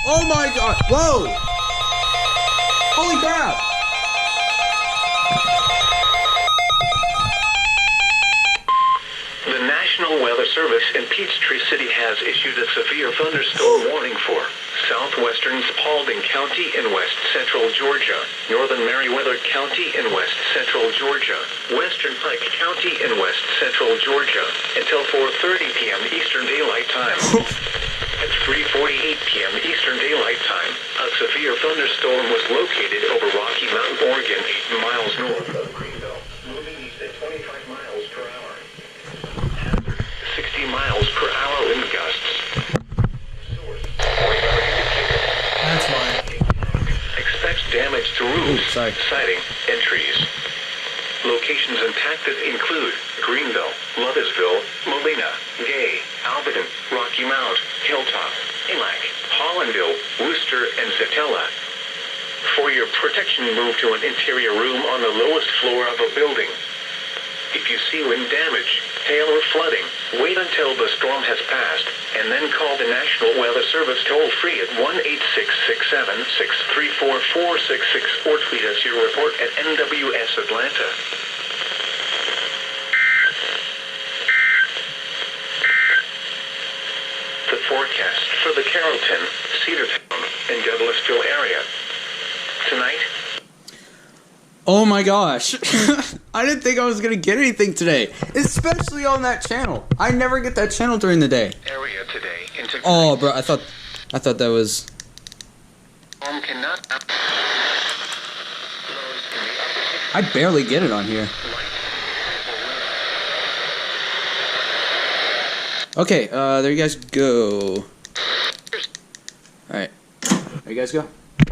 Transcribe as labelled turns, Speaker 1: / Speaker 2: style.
Speaker 1: Oh my god! Whoa! Holy crap!
Speaker 2: The National Weather Service in Peachtree City has issued a severe thunderstorm warning for southwestern Spalding County in west central Georgia, northern Meriwether County in west central Georgia, western Pike County in west central Georgia, until 4:30 p.m. Eastern Daylight Time. At 3:48 p.m. Eastern Daylight Time, a severe thunderstorm was located over Rocky Mountain, Oregon, 8 miles north of Greenville, moving east at 25 miles per hour. 60 miles per hour wind gusts. Source.
Speaker 1: That's why.
Speaker 2: Expects damage to roofs, siding, and trees. Locations impacted include Greenville, Loveisville, Molina, Gay, Alberton, Rocky Mount, Hilltop, Elac, Hollandville, Worcester, and Zatella. For your protection, move to an interior room on the lowest floor of a building. If you see wind damage, hail or flooding, wait until the storm has passed, and then call the National Weather Service toll-free at 1-866-7-634-466 or tweet us your report at NWS Atlanta. The forecast for the Carrollton, Cedartown, and Douglasville area. Tonight,
Speaker 1: Oh my gosh. I didn't think I was going to get anything today. Especially on that channel. I never get that channel during the day.
Speaker 2: area today into
Speaker 1: Oh, bro, I thought that was...
Speaker 2: storm cannot
Speaker 1: I barely get it on here. Okay, there you guys go. Alright. There you guys go.